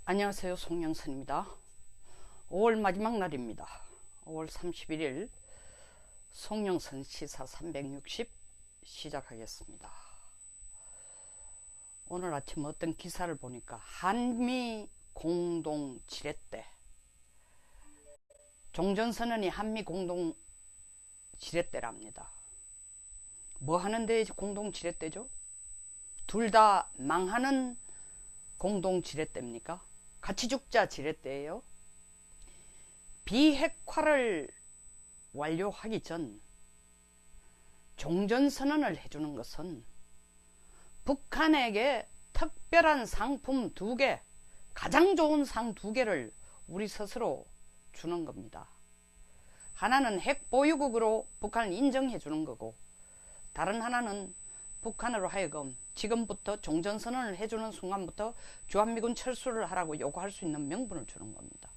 안녕하세요, 송영선입니다. 5월 마지막 날입니다. 5월 31일 송영선 시사 360 시작하겠습니다. 오늘 아침 어떤 기사를 보니까 한미 공동 지렛대, 종전선언이 한미 공동 지렛대랍니다. 뭐 하는데 공동 지렛대죠? 둘 다 망하는 공동 지렛대입니까? 같이 죽자 지렛대예요. 비핵화를 완료하기 전 종전선언을 해주는 것은 북한에게 특별한 상품 2개, 가장 좋은 상 2개를 우리 스스로 주는 겁니다. 하나는 핵보유국으로 북한을 인정해 주는 거고, 다른 하나는 북한으로 하여금 지금부터 종전선언을 해주는 순간부터 주한미군 철수를 하라고 요구할 수 있는 명분을 주는 겁니다.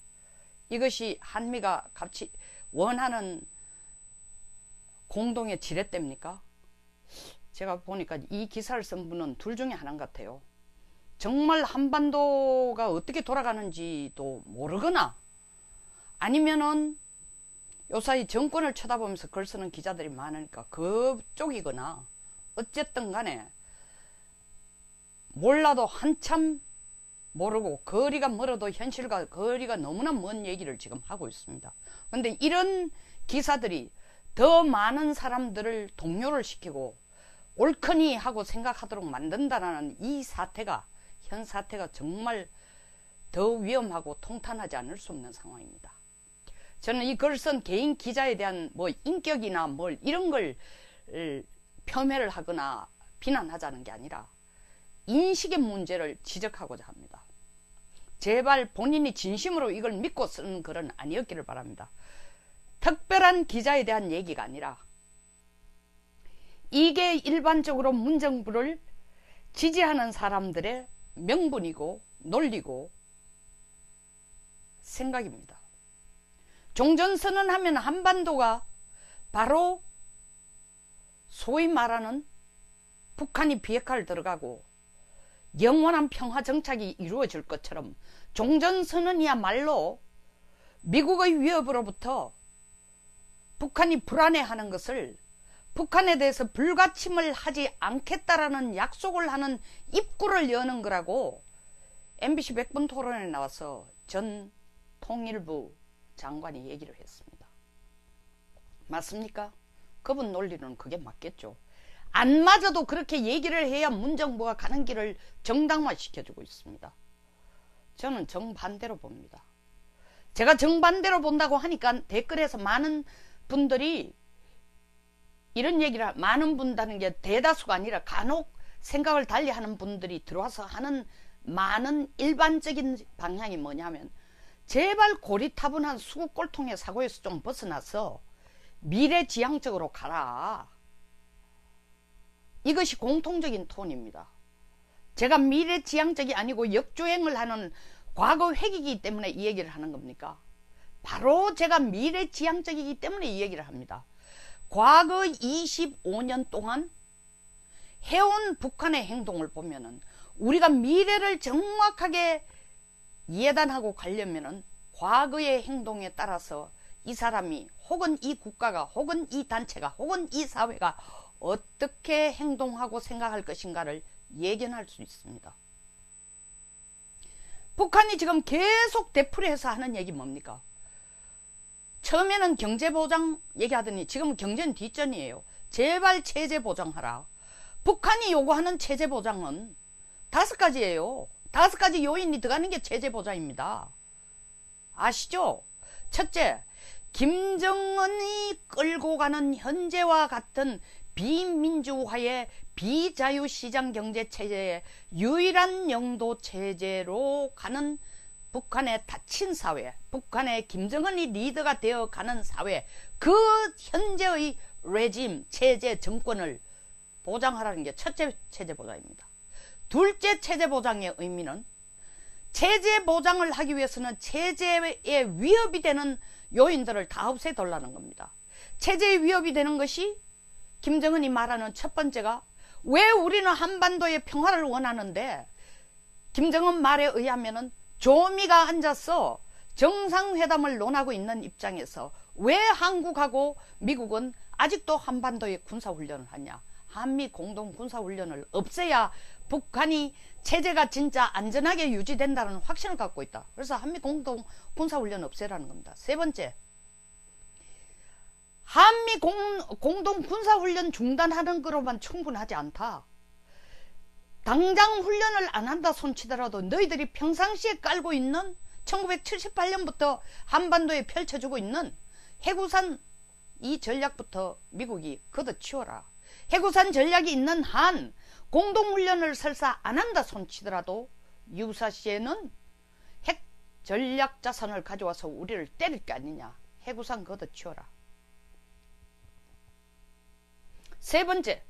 이것이 한미가 같이 원하는 공동의 지렛대입니까? 제가 보니까 이 기사를 쓴 분은 둘 중에 하나인 것 같아요. 정말 한반도가 어떻게 돌아가는지도 모르거나, 아니면은 요사이 정권을 쳐다보면서 글 쓰는 기자들이 많으니까 그쪽이거나, 어쨌든 간에 몰라도 한참 모르고 거리가 멀어도 현실과 거리가 너무나 먼 얘기를 지금 하고 있습니다. 그런데 이런 기사들이 더 많은 사람들을 동요를 시키고 옳거니 하고 생각하도록 만든다는 이 사태가, 현 사태가 정말 더 위험하고 통탄하지 않을 수 없는 상황입니다. 저는 이 글 쓴 개인 기자에 대한 뭐 인격이나 뭘 이런 걸 폄훼를 하거나 비난하자는 게 아니라 인식의 문제를 지적하고자 합니다. 제발 본인이 진심으로 이걸 믿고 쓰는 글은 아니었기를 바랍니다. 특별한 기자에 대한 얘기가 아니라 이게 일반적으로 문정부를 지지하는 사람들의 명분이고 논리고 생각입니다. 종전선언하면 한반도가 바로 소위 말하는 북한이 비핵화를 들어가고 영원한 평화 정착이 이루어질 것처럼 종전선언이야말로 미국의 위협으로부터 북한이 불안해하는 것을, 북한에 대해서 불가침을 하지 않겠다라는 약속을 하는 입구를 여는 거라고 MBC 100분 토론에 나와서 전 통일부 장관이 얘기를 했습니다. 맞습니까? 그분 논리는 그게 맞겠죠. 안 맞아도 그렇게 얘기를 해야 문정부가 가는 길을 정당화시켜주고 있습니다. 저는 정반대로 봅니다. 제가 정반대로 본다고 하니까 댓글에서 많은 분들이 이런 얘기를, 많은 분다는 게 대다수가 아니라 간혹 생각을 달리하는 분들이 들어와서 하는 많은 일반적인 방향이 뭐냐면, 제발 고리타분한 수국 꼴통의 사고에서 좀 벗어나서 미래지향적으로 가라. 이것이 공통적인 톤입니다. 제가 미래지향적이 아니고 역주행을 하는 과거 회기이기 때문에 이 얘기를 하는 겁니까? 바로 제가 미래지향적이기 때문에 이 얘기를 합니다. 과거 25년 동안 해온 북한의 행동을 보면은 우리가 미래를 정확하게 예단하고 가려면은 과거의 행동에 따라서 이 사람이 혹은 이 국가가 혹은 이 단체가 혹은 이 사회가 어떻게 행동하고 생각할 것인가를 예견할 수 있습니다. 북한이 지금 계속 되풀이해서 하는 얘기 뭡니까? 처음에는 경제보장 얘기하더니 지금은 경제는 뒷전이에요. 제발 체제보장하라. 북한이 요구하는 체제보장은 5가지예요. 5가지 요인이 들어가는 게 체제보장입니다. 아시죠? 첫째, 김정은이 끌고 가는 현재와 같은 비민주화의 비자유시장 경제체제의 유일한 영도 체제로 가는 북한의 닫힌 사회, 북한의 김정은이 리더가 되어 가는 사회, 그 현재의 레짐, 체제, 정권을 보장하라는 게 첫째 체제 보장입니다. 둘째 체제 보장의 의미는, 체제 보장을 하기 위해서는 체제에 위협이 되는 요인들을 다 없애달라는 겁니다. 체제에 위협이 되는 것이 김정은이 말하는 첫 번째가, 왜 우리는 한반도의 평화를 원하는데 김정은 말에 의하면은 조미가 앉아서 정상회담을 논하고 있는 입장에서 왜 한국하고 미국은 아직도 한반도에 군사훈련을 하냐? 한미 공동 군사훈련을 없애야 북한이 체제가 진짜 안전하게 유지된다는 확신을 갖고 있다. 그래서 한미 공동 군사훈련 없애라는 겁니다. 세 번째, 한미 공동 군사훈련 중단하는 거로만 충분하지 않다. 당장 훈련을 안 한다 손치더라도 너희들이 평상시에 깔고 있는 1978년부터 한반도에 펼쳐주고 있는 해구산 이 전략부터 미국이 걷어치워라. 해구산 전략이 있는 한 공동훈련을 설사 안 한다 손치더라도 유사시에는 핵 전략 자산을 가져와서 우리를 때릴 게 아니냐. 해구산 걷어치워라. 세 번째,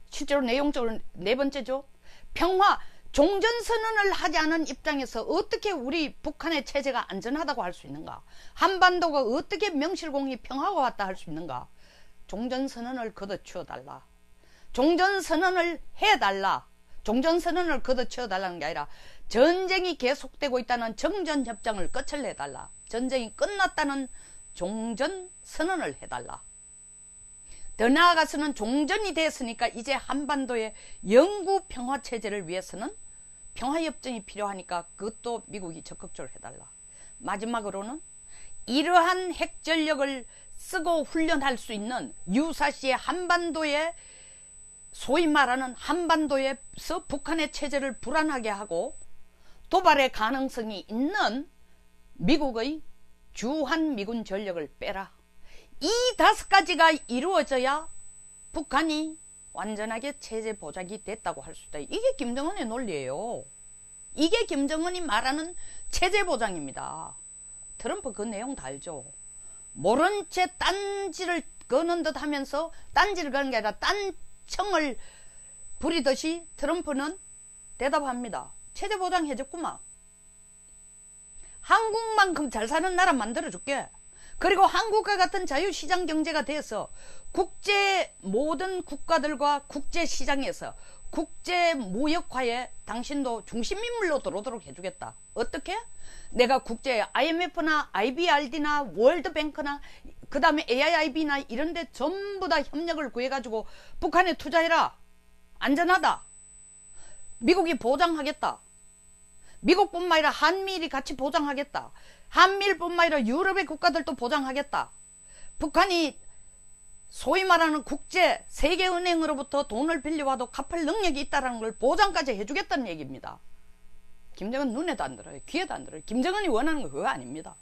실제로 내용적으로 네 번째죠. 평화, 종전선언을 하지 않은 입장에서 어떻게 우리 북한의 체제가 안전하다고 할 수 있는가? 한반도가 어떻게 명실공히 평화가 왔다 할 수 있는가? 종전선언을 걷어치워달라. 종전선언을 해달라. 종전선언을 걷어치워달라는 게 아니라 전쟁이 계속되고 있다는 정전협정을 끝을 내달라. 전쟁이 끝났다는 종전선언을 해달라. 더 나아가서는 종전이 됐으니까 이제 한반도의 영구 평화체제를 위해서는 평화협정이 필요하니까 그것도 미국이 적극적으로 해달라. 마지막으로는 이러한 핵전력을 쓰고 훈련할 수 있는 유사시에 한반도에 소위 말하는 한반도에서 북한의 체제를 불안하게 하고 도발의 가능성이 있는 미국의 주한미군 전력을 빼라. 이 5가지가 이루어져야 북한이 완전하게 체제 보장이 됐다고 할 수 있다. 이게 김정은의 논리예요. 이게 김정은이 말하는 체제 보장입니다. 트럼프 그 내용 다 알죠. 모른 채 딴지를 거는 듯 하면서 딴지를 거는 게 아니라 딴청을 부리듯이 트럼프는 대답합니다. 체제 보장 해줬구만. 한국만큼 잘 사는 나라 만들어줄게. 그리고 한국과 같은 자유시장 경제가 돼서 국제 모든 국가들과 국제시장에서 국제무역화에 당신도 중심인물로 들어오도록 해주겠다. 어떻게? 내가 국제 IMF나 IBRD나 월드뱅크나 그 다음에 AIIB나 이런데 전부 다 협력을 구해가지고 북한에 투자해라. 안전하다. 미국이 보장하겠다. 미국뿐만 아니라 한미일이 같이 보장하겠다. 한미일뿐만 아니라 유럽의 국가들도 보장하겠다. 북한이 소위 말하는 국제 세계은행으로부터 돈을 빌려와도 갚을 능력이 있다는 걸 보장까지 해주겠다는 얘기입니다. 김정은 눈에도 안 들어요. 귀에도 안 들어요. 김정은이 원하는 거 그거 아닙니다.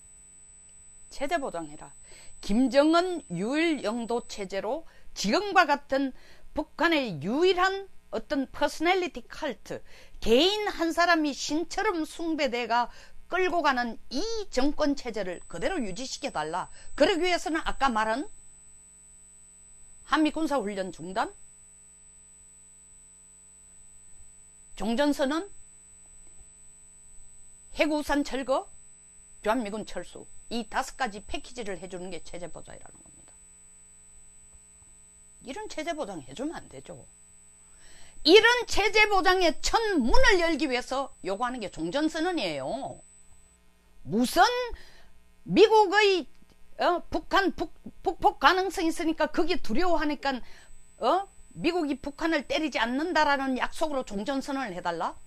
체제 보장해라. 김정은 유일영도 체제로 지금과 같은 북한의 유일한 어떤 퍼스널리티 컬트, 개인 한 사람이 신처럼 숭배대가 끌고 가는 이 정권 체제를 그대로 유지시켜달라. 그러기 위해서는 아까 말한 한미 군사훈련 중단, 종전선언, 해구산 철거, 주한미군 철수, 이 5가지 패키지를 해주는 게 체제 보장이라는 겁니다. 이런 체제 보장 해주면 안 되죠. 이런 체제 보장의 첫 문을 열기 위해서 요구하는 게 종전선언이에요. 무슨 미국의 북한 북폭 가능성이 있으니까 그게 두려워하니까 미국이 북한을 때리지 않는다라는 약속으로 종전선언을 해달라?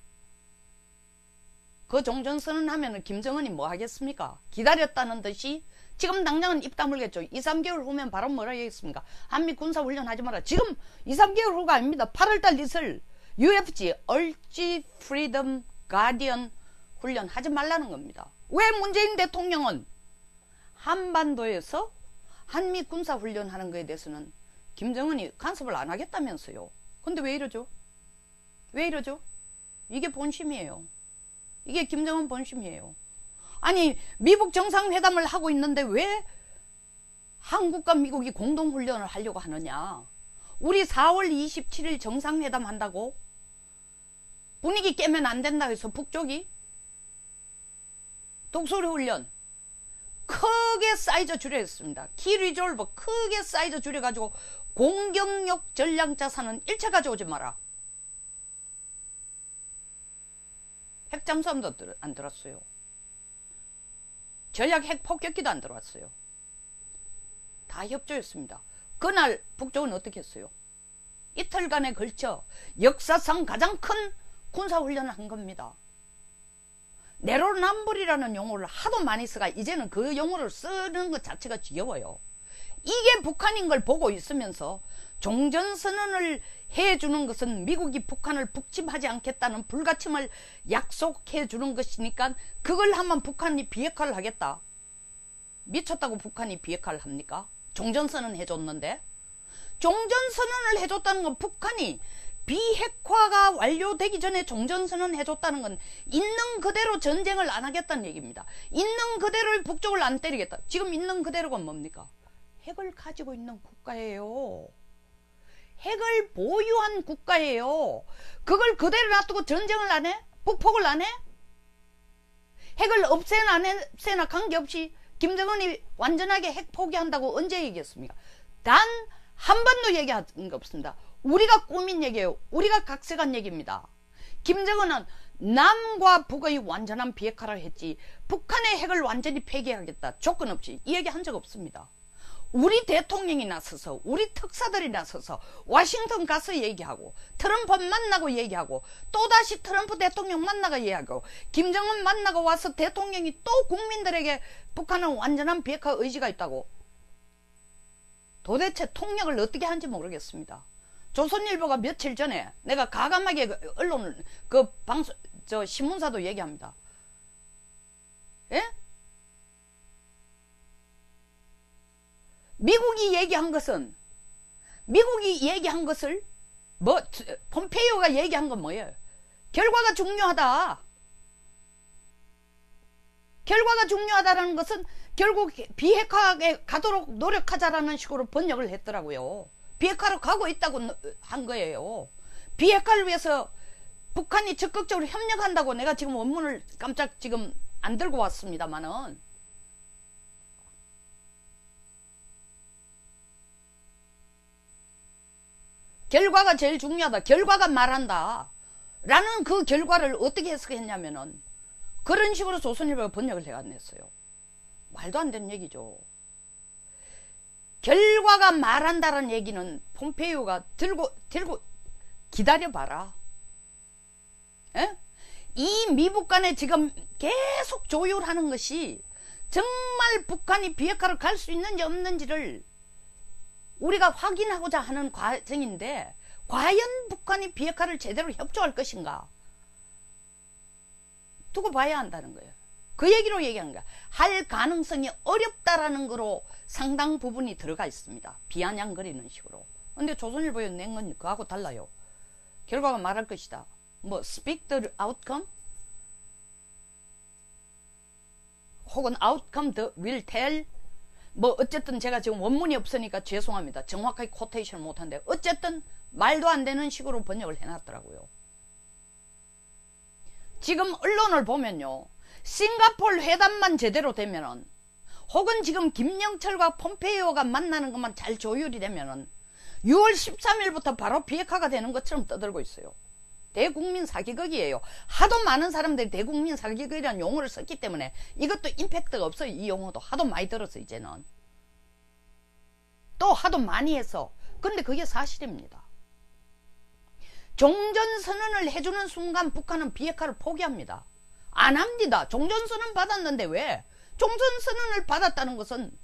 그 종전선언 하면은 김정은이 뭐 하겠습니까? 기다렸다는 듯이 지금 당장은 입 다물겠죠. 2, 3개월 후면 바로 뭐라 하겠습니까? 한미 군사훈련 하지 마라. 지금 2, 3개월 후가 아닙니다. 8월달 이슬 UFG Urge Freedom Guardian 훈련 하지 말라는 겁니다. 왜 문재인 대통령은 한반도에서 한미 군사훈련 하는 거에 대해서는 김정은이 간섭을 안 하겠다면서요. 근데 왜 이러죠? 왜 이러죠? 이게 본심이에요. 이게 김정은 본심이에요. 아니 미국 정상회담을 하고 있는데 왜 한국과 미국이 공동훈련을 하려고 하느냐. 우리 4월 27일 정상회담 한다고 분위기 깨면 안 된다 해서 북쪽이 독수리 훈련 크게 사이즈 줄였습니다. 키 리졸버 크게 사이즈 줄여가지고 공격력 전략 자산은 1차 가져오지 마라. 핵잠수함도 안 들었어요. 전략 핵 폭격기도 안 들어왔어요. 다 협조였습니다. 그날 북쪽은 어떻게 했어요? 이틀간에 걸쳐 역사상 가장 큰 군사훈련을 한 겁니다. 내로남불이라는 용어를 하도 많이 써가 이제는 그 용어를 쓰는 것 자체가 지겨워요. 이게 북한인 걸 보고 있으면서 종전선언을 해주는 것은 미국이 북한을 북침하지 않겠다는 불가침을 약속해 주는 것이니까 그걸 하면 북한이 비핵화를 하겠다. 미쳤다고 북한이 비핵화를 합니까? 종전선언 해줬는데. 종전선언을 해줬다는 건 북한이 비핵화가 완료되기 전에 종전선언 해줬다는 건 있는 그대로 전쟁을 안 하겠다는 얘기입니다. 있는 그대로 북쪽을 안 때리겠다. 지금 있는 그대로가 뭡니까? 핵을 가지고 있는 국가예요. 핵을 보유한 국가예요. 그걸 그대로 놔두고 전쟁을 안 해? 북폭을 안 해? 핵을 없애나 안 없애나 관계없이 김정은이 완전하게 핵 포기한다고 언제 얘기했습니까? 단 한 번도 얘기한 게 없습니다. 우리가 꾸민 얘기예요. 우리가 각색한 얘기입니다. 김정은은 남과 북의 완전한 비핵화를 했지 북한의 핵을 완전히 폐기하겠다 조건 없이 이 얘기 한 적 없습니다. 우리 대통령이 나서서 우리 특사들이 나서서 워싱턴 가서 얘기하고 트럼프 만나고 얘기하고 또다시 트럼프 대통령 만나고 얘기하고 김정은 만나고 와서 대통령이 또 국민들에게 북한은 완전한 비핵화 의지가 있다고. 도대체 통역을 어떻게 하는지 모르겠습니다. 조선일보가 며칠 전에 내가 가감하게 언론 신문사도 얘기합니다. 예? 미국이 얘기한 것을 폼페이오가 얘기한 건 뭐예요? 결과가 중요하다. 결과가 중요하다는 것은 결국 비핵화에 가도록 노력하자라는 식으로 번역을 했더라고요. 비핵화로 가고 있다고 한 거예요. 비핵화를 위해서 북한이 적극적으로 협력한다고 내가 지금 원문을 깜짝 지금 안 들고 왔습니다만은 결과가 제일 중요하다. 결과가 말한다. 라는 그 결과를 어떻게 해석했냐면은 그런 식으로 조선일보가 번역을 해갔냈어요. 말도 안 되는 얘기죠. 결과가 말한다는 얘기는 폼페이오가 들고 기다려봐라. 에? 이 미북 간에 지금 계속 조율하는 것이 정말 북한이 비핵화로 갈 수 있는지 없는지를 우리가 확인하고자 하는 과정인데 과연 북한이 비핵화를 제대로 협조할 것인가 두고 봐야 한다는 거예요. 그 얘기로 얘기한 거야. 할 가능성이 어렵다라는 거로 상당 부분이 들어가 있습니다. 비아냥거리는 식으로. 근데 조선일보에 낸 건 그하고 달라요. 결과가 말할 것이다. 뭐 speak the outcome 혹은 outcome the will tell 뭐 어쨌든 제가 지금 원문이 없으니까 죄송합니다. 정확하게 코테이션을 못하는데 어쨌든 말도 안 되는 식으로 번역을 해놨더라고요. 지금 언론을 보면요. 싱가포르 회담만 제대로 되면은 혹은 지금 김영철과 폼페이오가 만나는 것만 잘 조율이 되면은 6월 13일부터 바로 비핵화가 되는 것처럼 떠들고 있어요. 대국민 사기극이에요. 하도 많은 사람들이 대국민 사기극이라는 용어를 썼기 때문에 이것도 임팩트가 없어요. 이 용어도 하도 많이 들었어 이제는. 또 하도 많이 해서. 근데 그게 사실입니다. 종전선언을 해주는 순간 북한은 비핵화를 포기합니다. 안 합니다. 종전선언 받았는데 왜? 종전선언을 받았다는 것은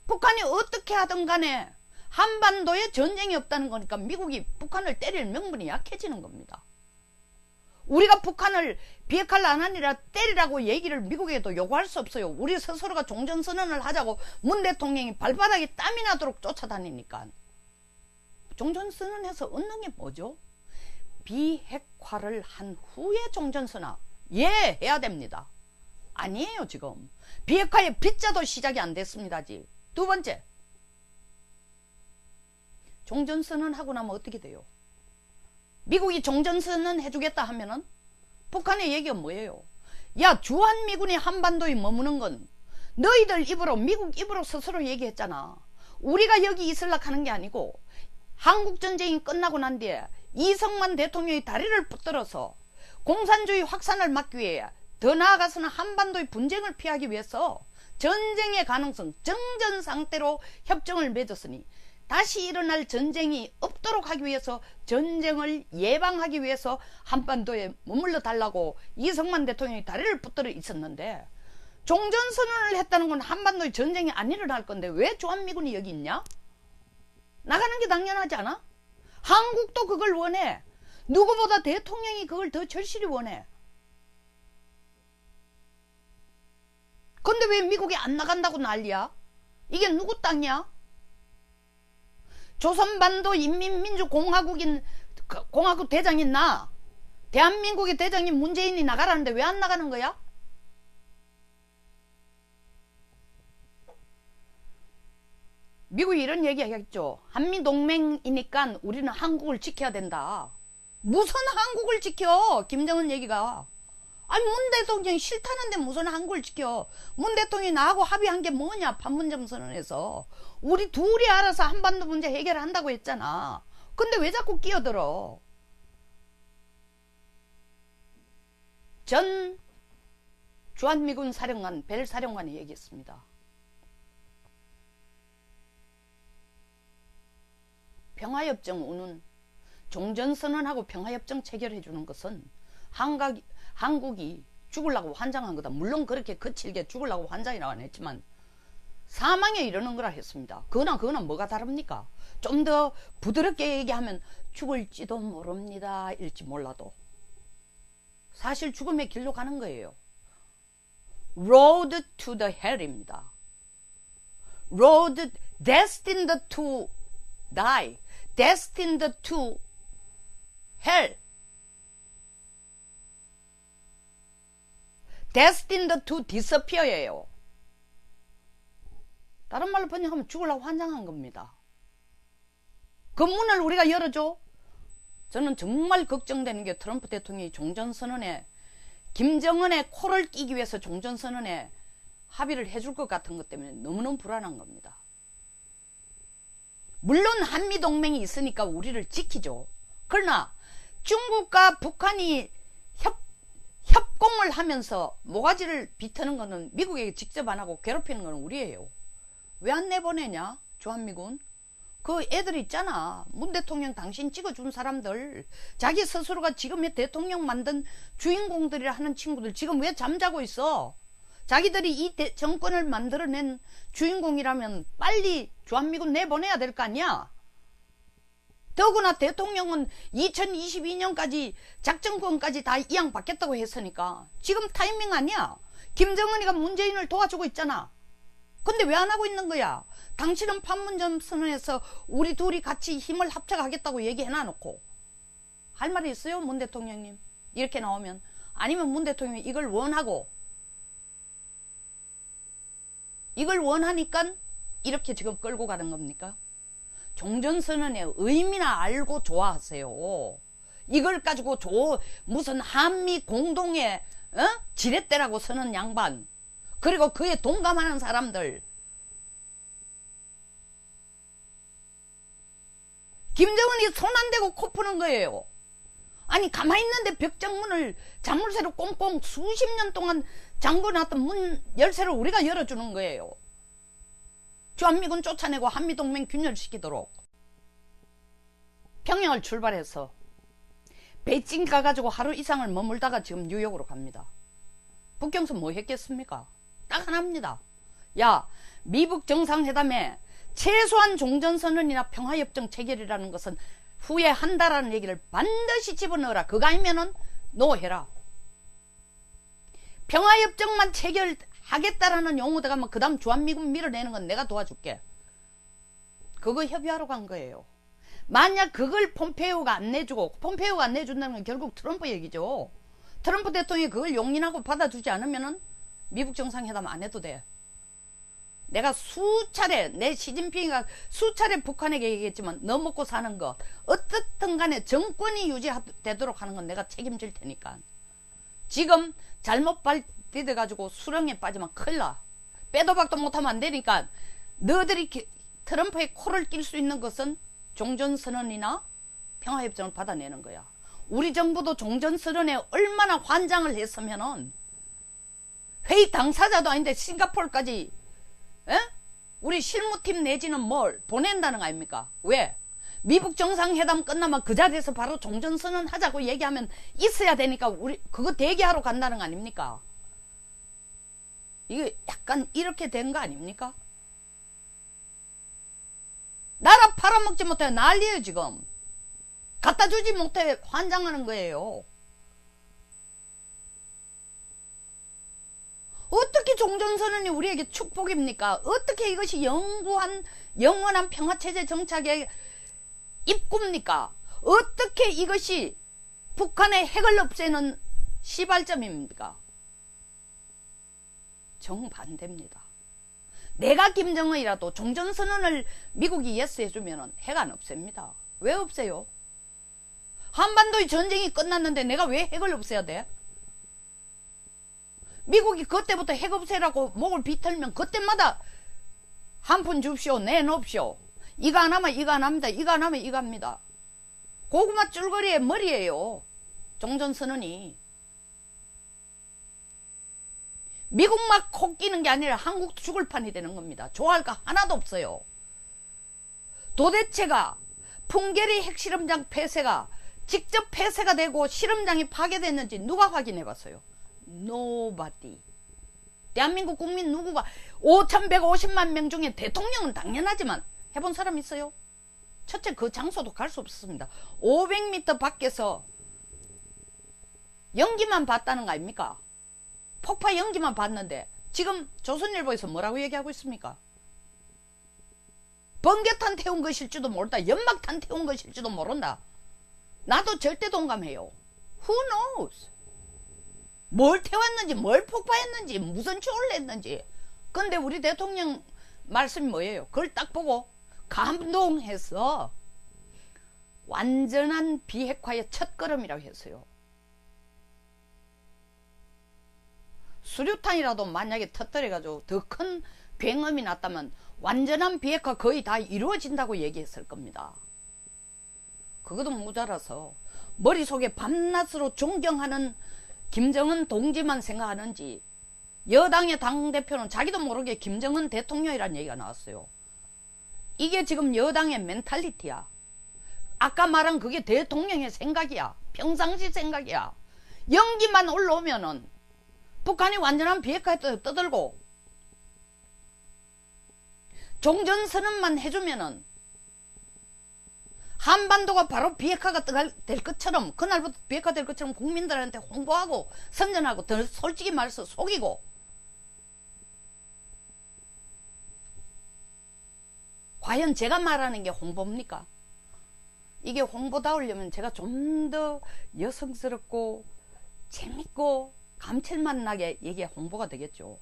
북한이 어떻게 하든 간에 한반도에 전쟁이 없다는 거니까 미국이 북한을 때릴 명분이 약해지는 겁니다. 우리가 북한을 비핵화를 안 하니라 때리라고 얘기를 미국에도 요구할 수 없어요. 우리 스스로가 종전선언을 하자고 문 대통령이 발바닥에 땀이 나도록 쫓아다니니까. 종전선언해서 얻는 게 뭐죠? 비핵화를 한 후에 종전선언. 예, 해야 됩니다. 아니에요 지금. 비핵화의 빗자도 시작이 안 됐습니다. 아직. 두 번째. 종전선언 하고 나면 어떻게 돼요? 미국이 종전선언 해주겠다 하면은 북한의 얘기가 뭐예요? 야, 주한미군이 한반도에 머무는 건 너희들 입으로 미국 입으로 스스로 얘기했잖아. 우리가 여기 있으려고 하는 게 아니고 한국전쟁이 끝나고 난 뒤에 이승만 대통령이 다리를 붙들어서 공산주의 확산을 막기 위해, 더 나아가서는 한반도의 분쟁을 피하기 위해서 전쟁의 가능성, 정전 상태로 협정을 맺었으니 다시 일어날 전쟁이 없도록 하기 위해서, 전쟁을 예방하기 위해서 한반도에 머물러 달라고 이승만 대통령이 다리를 붙들어 있었는데, 종전선언을 했다는 건 한반도에 전쟁이 안 일어날 건데 왜 주한미군이 여기 있냐? 나가는 게 당연하지 않아? 한국도 그걸 원해. 누구보다 대통령이 그걸 더 절실히 원해. 근데 왜 미국이 안 나간다고 난리야? 이게 누구 땅이야? 조선반도 인민민주공화국 대장인 나, 대한민국의 대장인 문재인이 나가라는데 왜 안 나가는 거야? 미국이 이런 얘기 하겠죠. 한미동맹이니까 우리는 한국을 지켜야 된다. 무슨 한국을 지켜? 김정은 얘기가. 아니, 문 대통령이 싫다는데 무슨 한국을 지켜? 문 대통령이 나하고 합의한 게 뭐냐? 판문점 선언에서 우리 둘이 알아서 한반도 문제 해결한다고 했잖아. 근데 왜 자꾸 끼어들어? 전 주한미군 사령관 벨 사령관이 얘기했습니다. 평화협정 오는, 종전선언하고 평화협정 체결해주는 것은 한국이 죽으려고 환장한 거다. 물론 그렇게 거칠게 죽으려고 환장이라고 안 했지만 사망에 이르는 거라 했습니다. 그거나 뭐가 다릅니까? 좀 더 부드럽게 얘기하면 죽을지도 모릅니다 일지 몰라도 사실 죽음의 길로 가는 거예요. Road to the hell입니다. Road destined to die, destined to hell, destined to disappear예요. 다른 말로 번역하면 죽으려고 환장한 겁니다. 그 문을 우리가 열어줘? 저는 정말 걱정되는 게 트럼프 대통령이 종전선언에, 김정은의 코를 끼기 위해서 종전선언에 합의를 해줄 것 같은 것 때문에 너무너무 불안한 겁니다. 물론 한미동맹이 있으니까 우리를 지키죠. 그러나 중국과 북한이 협공을 하면서 모가지를 비트는 거는 미국에게 직접 안 하고 괴롭히는 거는 우리예요. 왜 안 내보내냐? 주한미군. 그 애들 있잖아. 문 대통령 당신 찍어준 사람들, 자기 스스로가 지금의 대통령 만든 주인공들이라 하는 친구들 지금 왜 잠자고 있어? 자기들이 이 정권을 만들어낸 주인공이라면 빨리 주한미군 내보내야 될 거 아니야? 더구나 대통령은 2022년까지 작전권까지 다 이양받겠다고 했으니까 지금 타이밍 아니야. 김정은이가 문재인을 도와주고 있잖아. 근데 왜 안 하고 있는 거야? 당신은 판문점 선언에서 우리 둘이 같이 힘을 합쳐가겠다고 얘기해놔놓고 할 말이 있어요? 문 대통령님 이렇게 나오면. 아니면 문 대통령이 이걸 원하니까 이렇게 지금 끌고 가는 겁니까? 종전선언의 의미나 알고 좋아하세요. 이걸 가지고 무슨 한미 공동의 지렛대라고 서는 양반, 그리고 그에 동감하는 사람들, 김정은이 손 안 대고 코 푸는 거예요. 아니 가만히 있는데 벽장문을 자물쇠로 꽁꽁 수십 년 동안 잠궈놨던 문 열쇠를 우리가 열어주는 거예요. 주한미군 쫓아내고 한미동맹 균열시키도록. 평양을 출발해서 베이징 가가지고 하루 이상을 머물다가 지금 뉴욕으로 갑니다. 북경서 뭐 했겠습니까? 딱 하나입니다. 야, 미북 정상회담에 최소한 종전선언이나 평화협정 체결이라는 것은 후에 한다라는 얘기를 반드시 집어넣어라. 그거 아니면은 노해라. 평화협정만 체결하겠다라는 용어가 뭐 그 다음 주한미군 밀어내는 건 내가 도와줄게. 그거 협의하러 간 거예요. 만약 그걸 폼페이오가 안 내주고, 폼페이오가 안 내준다는 건 결국 트럼프 얘기죠. 트럼프 대통령이 그걸 용인하고 받아주지 않으면은 미북 정상회담 안 해도 돼. 내가 내 시진핑이가 수차례 북한에게 얘기했지만 너 먹고 사는 거 어떻든 간에 정권이 유지되도록 하는 건 내가 책임질 테니까. 지금 잘못 발디뎌 가지고 수렁에 빠지면 큰일 나. 빼도 박도 못하면 안 되니까 너들이 트럼프의 코를 낄 수 있는 것은 종전선언이나 평화협정을 받아내는 거야. 우리 정부도 종전선언에 얼마나 환장을 했으면은 회의 당사자도 아닌데 싱가포르까지 우리 실무팀 내지는 뭘 보낸다는 거 아닙니까? 왜? 미국 정상회담 끝나면 그 자리에서 바로 종전선언 하자고 얘기하면 있어야 되니까 우리 그거 대기하러 간다는 거 아닙니까? 이거 약간 이렇게 된 거 아닙니까? 나라 팔아먹지 못해 난리예요 지금. 갖다 주지 못해 환장하는 거예요. 어떻게 종전선언이 우리에게 축복입니까? 어떻게 이것이 영원한 평화체제 정착의 입구입니까? 어떻게 이것이 북한의 핵을 없애는 시발점입니까? 정반대입니다. 내가 김정은이라도 종전선언을 미국이 예스 해주면 핵 안 없앱니다. 왜 없애요? 한반도의 전쟁이 끝났는데 내가 왜 핵을 없애야 돼? 미국이 그때부터 핵 없애라고 목을 비틀면 그때마다 한 푼 줍시오, 내놓읍시오. 이거 안 하면 이거 안 합니다. 이거 안 하면 이거 합니다. 고구마 줄거리의 머리예요. 종전선언이. 미국만 코 끼는 게 아니라 한국도 죽을 판이 되는 겁니다. 좋아할 거 하나도 없어요. 도대체가 풍계리 핵실험장 폐쇄가 직접 폐쇄가 되고 실험장이 파괴됐는지 누가 확인해 봤어요? Nobody. 대한민국 국민 누구가 5,150만 명 중에 대통령은 당연하지만 해본 사람 있어요? 첫째 그 장소도 갈 수 없었습니다. 500m 밖에서 연기만 봤다는 거 아닙니까? 폭파 연기만 봤는데 지금 조선일보에서 뭐라고 얘기하고 있습니까? 번개탄 태운 것일지도 모른다. 연막탄 태운 것일지도 모른다. 나도 절대 동감해요. Who knows? 뭘 태웠는지 뭘 폭파했는지 무슨 쇼를 했는지. 근데 우리 대통령 말씀이 뭐예요? 그걸 딱 보고 감동해서 완전한 비핵화의 첫걸음이라고 했어요. 수류탄이라도 만약에 터뜨려가지고 더 큰 굉음이 났다면 완전한 비핵화 거의 다 이루어진다고 얘기했을 겁니다. 그것도 모자라서 머릿속에 밤낮으로 존경하는 김정은 동지만 생각하는지 여당의 당대표는 자기도 모르게 김정은 대통령이라는 얘기가 나왔어요. 이게 지금 여당의 멘탈리티야. 아까 말한 그게 대통령의 생각이야. 평상시 생각이야. 연기만 올라오면은 북한이 완전한 비핵화에 떠들고 종전선언만 해주면은 한반도가 바로 비핵화가 될 것처럼 그날부터 비핵화 될 것처럼 국민들한테 홍보하고 선전하고 더 솔직히 말해서 속이고 과연 제가 말하는 게 홍보입니까? 이게 홍보다우려면 제가 좀 더 여성스럽고 재밌고 감칠맛 나게 이게 홍보가 되겠죠.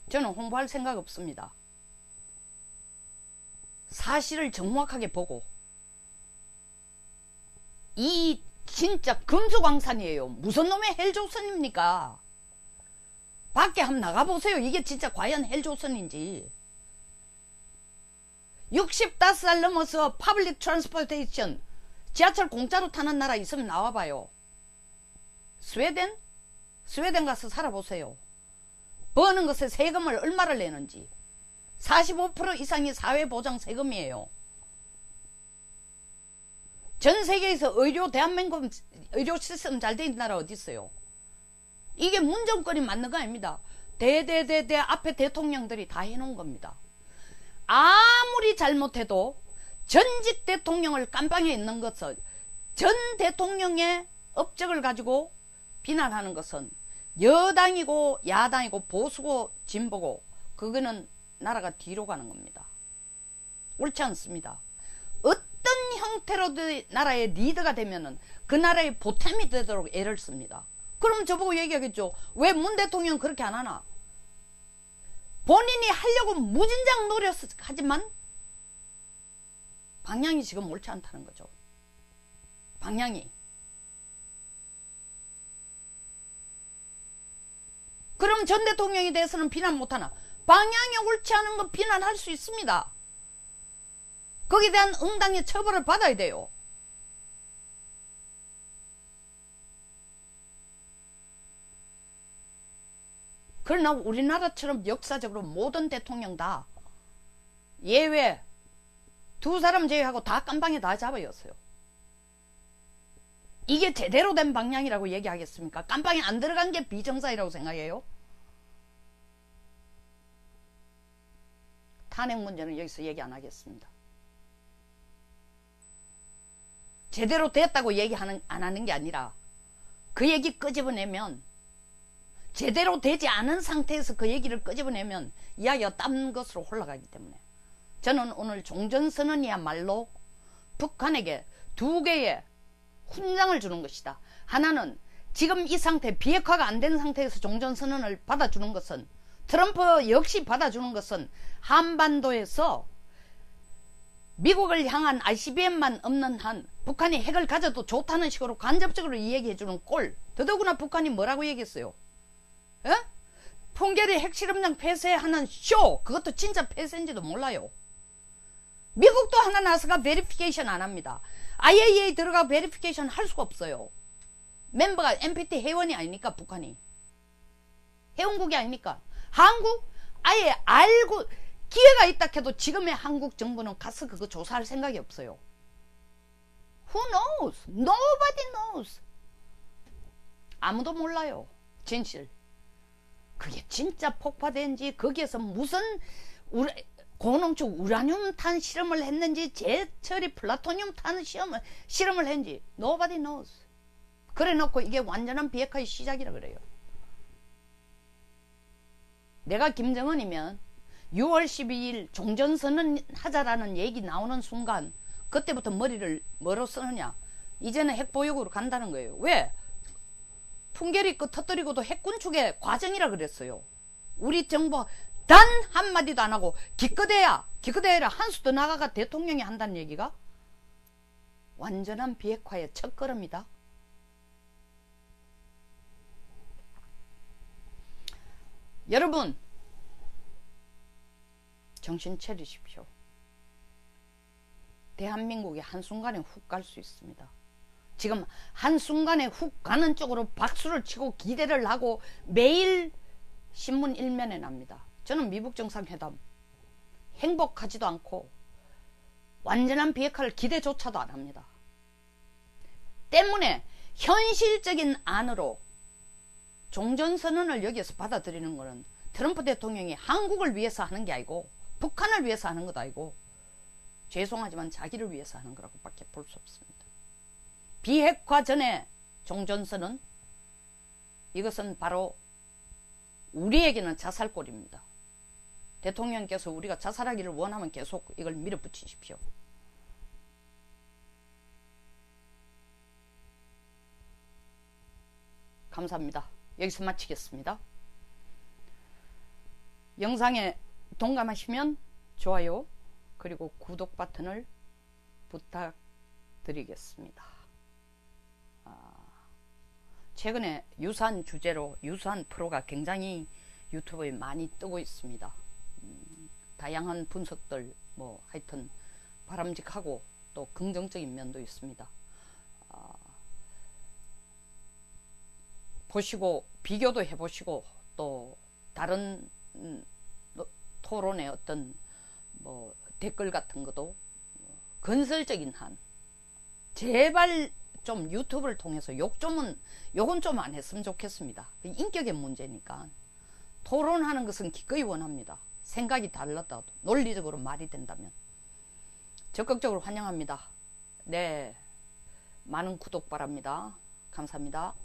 저는 홍보할 생각 없습니다. 사실을 정확하게 보고 이 진짜 금수광산이에요. 무슨 놈의 헬조선입니까? 밖에 한번 나가보세요. 이게 진짜 과연 헬조선인지. 65살 넘어서 퍼블릭 트랜스포테이션 지하철 공짜로 타는 나라 있으면 나와봐요. 스웨덴? 스웨덴 가서 살아보세요. 버는 것에 세금을 얼마를 내는지. 45% 이상이 사회보장 세금이에요. 전 세계에서 대한민국 의료 시스템 잘 돼 있는 나라 어디 있어요? 이게 문정권이 맞는 거 아닙니다. 대대 앞에 대통령들이 다 해놓은 겁니다. 아무리 잘못해도 전직 대통령을 깜빵에 있는 것은 전 대통령의 업적을 가지고 비난하는 것은 여당이고 야당이고 보수고 진보고 그거는 나라가 뒤로 가는 겁니다. 옳지 않습니다. 어떤 형태로든 나라의 리더가 되면은 그 나라의 보탬이 되도록 애를 씁니다. 그럼 저보고 얘기하겠죠. 왜 문 대통령 그렇게 안 하나? 본인이 하려고 무진장 노력하지만 방향이 지금 옳지 않다는 거죠. 방향이. 그럼 전 대통령에 대해서는 비난 못하나? 방향이 옳지 않은 건 비난할 수 있습니다. 거기에 대한 응당의 처벌을 받아야 돼요. 그러나 우리나라처럼 역사적으로 모든 대통령 다 예외 두 사람 제외하고 다 깜방에 다 잡아였어요. 이게 제대로 된 방향이라고 얘기하겠습니까? 깜방에 안 들어간 게 비정상이라고 생각해요? 탄핵 문제는 여기서 얘기 안 하겠습니다. 제대로 됐다고 얘기 안 하는 게 아니라 그 얘기 끄집어내면 제대로 되지 않은 상태에서 그 얘기를 끄집어내면 이야기가 딴 것으로 올라가기 때문에 저는 오늘 종전선언이야말로 북한에게 두 개의 훈장을 주는 것이다. 하나는 지금 이 상태 비핵화가 안 된 상태에서 종전선언을 받아주는 것은 트럼프 역시 받아주는 것은 한반도에서 미국을 향한 ICBM만 없는 한 북한이 핵을 가져도 좋다는 식으로 간접적으로 이야기해주는 꼴. 더더구나 북한이 뭐라고 얘기했어요? 에? 풍계리 핵실험장 폐쇄하는 쇼. 그것도 진짜 폐쇄인지도 몰라요. 미국도 하나 나서가 베리피케이션 안 합니다. IAEA 들어가 베리피케이션 할 수가 없어요. 멤버가 NPT 회원이 아니니까 북한이. 회원국이 아니니까. 한국 아예 알고 기회가 있다 해도 지금의 한국 정부는 가서 그거 조사할 생각이 없어요. Who knows? Nobody knows. 아무도 몰라요. 진실. 그게 진짜 폭파된지 거기에서 무슨 고농축 우라늄 탄 실험을 했는지 제철이 플라토늄 탄 실험을 했는지 nobody knows. 그래 놓고 이게 완전한 비핵화의 시작이라 그래요. 내가 김정은이면 6월 12일 종전선언 하자라는 얘기 나오는 순간 그때부터 머리를 뭐로 쓰느냐. 이제는 핵보유국으로 간다는 거예요. 왜? 풍계리 그 터뜨리고도 핵군축의 과정이라 그랬어요. 우리 정부 단 한마디도 안 하고 기껏해야 한 수 더 나가가 대통령이 한다는 얘기가 완전한 비핵화의 첫걸음이다. 여러분 정신 차리십시오. 대한민국이 한순간에 훅 갈 수 있습니다. 지금 한순간에 훅 가는 쪽으로 박수를 치고 기대를 하고 매일 신문 일면에 납니다. 저는 미국 정상회담 행복하지도 않고 완전한 비핵화를 기대조차도 안 합니다. 때문에 현실적인 안으로 종전선언을 여기에서 받아들이는 것은 트럼프 대통령이 한국을 위해서 하는 게 아니고 북한을 위해서 하는 것도 아니고 죄송하지만 자기를 위해서 하는 거라고 밖에 볼 수 없습니다. 비핵화 전에 종전선언 이것은 바로 우리에게는 자살골입니다. 대통령께서 우리가 자살하기를 원하면 계속 이걸 밀어붙이십시오. 감사합니다. 여기서 마치겠습니다. 영상에 동감하시면 좋아요 그리고 구독 버튼을 부탁드리겠습니다. 최근에 유사한 주제로 유사한 프로가 굉장히 유튜브에 많이 뜨고 있습니다. 다양한 분석들 뭐 하여튼 바람직하고 또 긍정적인 면도 있습니다. 보시고 비교도 해보시고 또 다른 토론의 어떤 뭐 댓글 같은 것도 건설적인 한 제발 좀 유튜브를 통해서 욕은 좀 안 했으면 좋겠습니다. 인격의 문제니까. 토론하는 것은 기꺼이 원합니다. 생각이 달랐다도 논리적으로 말이 된다면 적극적으로 환영합니다. 네, 많은 구독 바랍니다. 감사합니다.